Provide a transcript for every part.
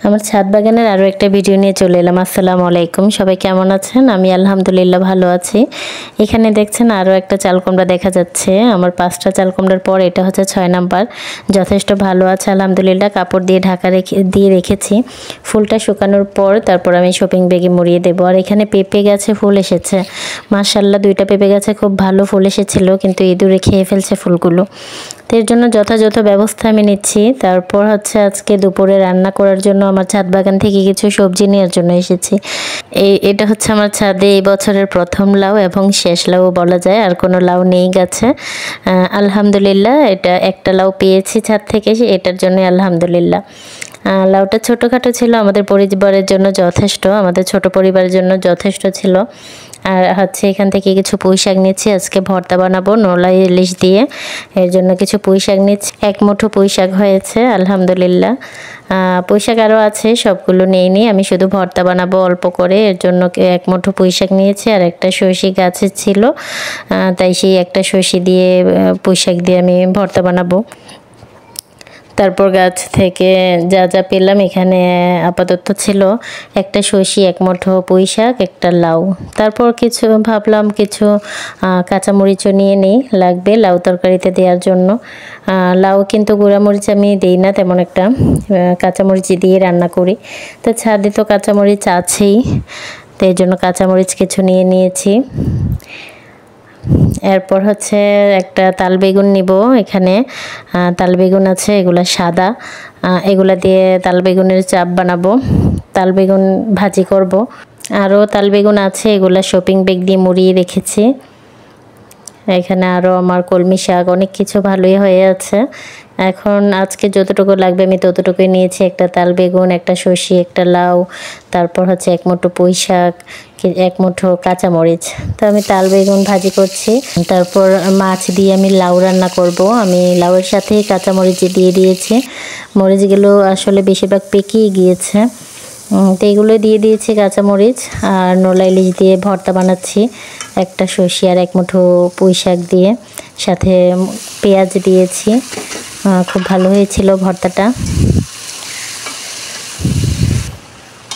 আমার ছাদ বাগানের আরও একটা ভিডিও নিয়ে চলে এলাম। আসসালামু আলাইকুম, সবাই কেমন আছেন? আমি আলহামদুলিল্লাহ ভালো আছি। এখানে দেখছেন আরও একটা চাল কুমড়া দেখা যাচ্ছে। আমার 5টা চাল কুমড়ার পর এটা হচ্ছে 6 নাম্বার। যথেষ্ট ভালো আছে আলহামদুলিল্লাহ। কাপড় দিয়ে ঢাকা রেখেছি। ফুলটা শুকানোর পর তারপর আমি শপিং ব্যাগে মুড়িয়ে দেবো। আর এখানে পেঁপে গাছে ফুল এসেছে মাশাআল্লাহ। 2টা পেঁপে গাছে খুব ভালো ফুল এসেছিল, কিন্তু ইঁদুরে খেয়ে ফেলছে ফুলগুলো। এর জন্য যথাযথ ব্যবস্থা আমি নিচ্ছি। তারপর হচ্ছে আজকে দুপুরে রান্না করার জন্য আমার ছাদ বাগান থেকে কিছু সবজি নেওয়ার জন্য এসেছি। এটা হচ্ছে আমার ছাদে এই বছরের প্রথম লাউ এবং শেষ লাউ বলা যায়, আর কোনো লাউ নেই গাছে। আলহামদুলিল্লাহ, এটা একটা লাউ পেয়েছি ছাদ থেকে, এটার জন্য আলহামদুলিল্লাহ। লাউটা ছোটোখাটো ছিল, আমাদের পরিবারের জন্য যথেষ্ট, আমাদের ছোট পরিবারের জন্য যথেষ্ট ছিল। আর হচ্ছে এখান থেকে কিছু পুঁই শাক নিচ্ছি, আজকে ভর্তা বানাবো নোলাই ইলিশ দিয়ে। এর জন্য কিছু পুঁই শাক নিচ্ছি, 1 মুঠো পুঁই শাক হয়েছে আলহামদুলিল্লাহ। পুঁই শাক আরও আছে, সবগুলো নিইনি, আমি শুধু ভর্তা বানাবো অল্প করে। এর জন্য 1 মুঠো পুঁই শাক নিয়েছি। আর একটা সর্ষে গাছে ছিল, তাই সেই একটা সর্ষে দিয়ে পুঁই শাক দিয়ে আমি ভর্তা বানাবো। তারপর গাছ থেকে যা যা পেলাম, এখানে আপাতত ছিল একটা সর্ষে, 1 মুঠো পুঁই শাক, একটা লাউ। তারপর কিছু ভাবলাম কিছু কাঁচামরিচও নিয়ে নিই, লাগবে লাউ তরকারিতে দেওয়ার জন্য। লাউ কিন্তু গুঁড়ামরিচ আমি দিই না তেমন একটা, কাঁচামরিচ দিয়ে রান্না করি। তো ছাদে তো কাঁচামরিচ আছেই, তো এই জন্য কাঁচামরিচ কিছু নিয়ে নিয়েছি। এরপর হচ্ছে একটা তাল বেগুন নিব। এখানে তাল বেগুন আছে, এগুলা সাদা, এগুলা দিয়ে তাল বেগুনের চাপ বানাবো, তাল বেগুন ভাজি করব। আরও তাল বেগুন আছে, এগুলা শপিং ব্যাগ দিয়ে মুড়িয়ে রেখেছি। এখানে আরও আমার কলমি শাক, অনেক কিছু ভালোই হয়ে আছে। এখন আজকে যতটুকু লাগবে আমি ততটুকুই নিয়েছি। একটা তাল বেগুন, একটা সর্ষে, একটা লাউ, তারপর হচ্ছে 1 মুঠো পুঁই শাক, 1 মুঠো কাঁচামরিচ। তো আমি তাল বেগুন ভাজি করছি। তারপর মাছ দিয়ে আমি লাউ রান্না করব। আমি লাউয়ের সাথে কাঁচামরিচ দিয়ে দিয়েছি, মরিচগুলো আসলে বেশিরভাগ পেকেই গিয়েছে, তো এগুলো দিয়ে দিয়েছি কাঁচামরিচ। আর নোলা ইলিশ দিয়ে ভর্তা বানাচ্ছি, একটা সর্ষে আর 1 মুঠো পুঁই শাক দিয়ে, সাথে পেঁয়াজ দিয়েছি। খুব ভালো হয়েছিল ভর্তাটা।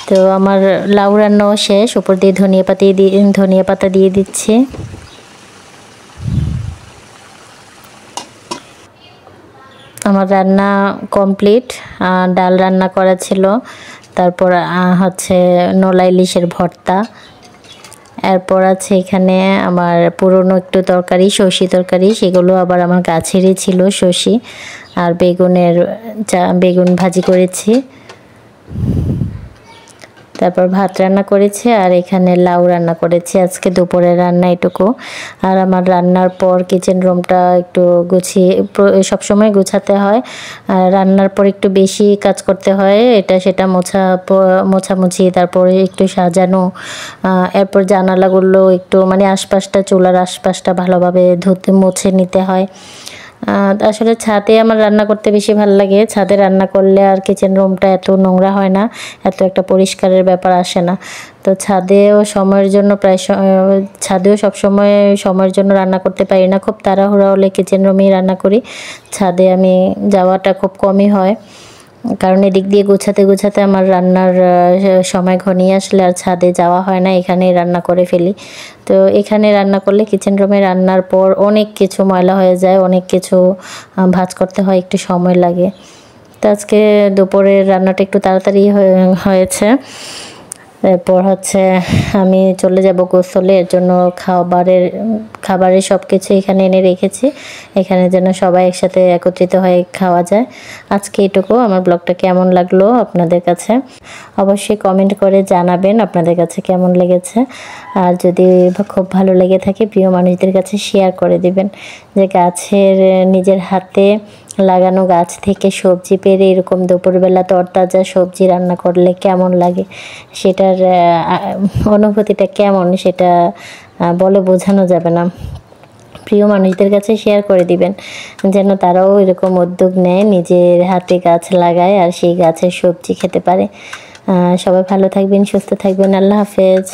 তো আমার লাউ রান্নাও শেষ, উপর দিয়ে ধনিয়া পাতা দিয়ে দিচ্ছি। আমার রান্না কমপ্লিট। ডাল রান্না করা ছিল, তারপর হচ্ছে নোলা ইলিশের ভর্তা। এরপর আছে এখানে আমার পুরনো একটু তরকারি, সর্ষে তরকারি, সেগুলো আবার আমার গাছেরই ছিল সর্ষে। আর বেগুন ভাজি করেছি। তারপর ভাত রান্না করেছি, আর এখানে লাউ রান্না করেছি। আজকে দুপুরের রান্না এটুকু। আর আমার রান্নার পর কিচেন রুমটা একটু গুছিয়ে, সবসময় গুছাতে হয়, আর রান্নার পর একটু বেশি কাজ করতে হয়, এটা সেটা মোছামুছি, তারপরে একটু সাজানো। এরপর জানালাগুলো একটু মানে আশপাশটা, চুলার আশপাশটা ভালোভাবে মুছে নিতে হয়। আসলে ছাদে আমার রান্না করতে বেশি ভালো লাগে। ছাদে রান্না করলে আর কিচেন রুমটা এত নোংরা হয় না, এত একটা পরিষ্কারের ব্যাপার আসে না। তো ছাদেও সবসময় সময়ের জন্য রান্না করতে পারি না, খুব তাড়াহুড়া হলে কিচেন রুমেই রান্না করি। ছাদে আমি যাওয়াটা খুব কমই হয়, কারণ এদিক দিয়ে গোছাতে আমার রান্নার সময় ঘনিয়ে আসলে আর ছাদে যাওয়া হয় না, এখানেই রান্না করে ফেলি। তো এখানে রান্না করলে কিচেন রুমে রান্নার পর অনেক কিছু ময়লা হয়ে যায়, অনেক কিছু ভাঁজ করতে হয়, একটু সময় লাগে। তো আজকে দুপুরের রান্নাটা একটু তাড়াতাড়ি হয়েছে। এরপর হচ্ছে আমি চলে যাব গোসলে, এর জন্য খাবারের সব কিছু এখানে এনে রেখেছি, এখানে যেন সবাই একসাথে একত্রিত হয়ে খাওয়া যায়। আজকে এটুকু। আমার ব্লগটা কেমন লাগলো আপনাদের কাছে অবশ্যই কমেন্ট করে জানাবেন আপনাদের কাছে কেমন লেগেছে। আর যদি খুব ভালো লেগে থাকে প্রিয় মানুষদের কাছে শেয়ার করে দিবেন, যে নিজের হাতে লাগানো গাছ থেকে সবজি পেরে এরকম দুপুরবেলা তরতাজা সবজি রান্না করলে কেমন লাগে, সেটার অনুভূতিটা কেমন সেটা বলে বোঝানো যাবে না। প্রিয় মানুষদের কাছে শেয়ার করে দিবেন, যেন তারাও এরকম উদ্যোগ নেয়, নিজের হাতে গাছ লাগায় আর সেই গাছের সবজি খেতে পারে। সবাই ভালো থাকবেন, সুস্থ থাকবেন। আল্লাহ হাফেজ।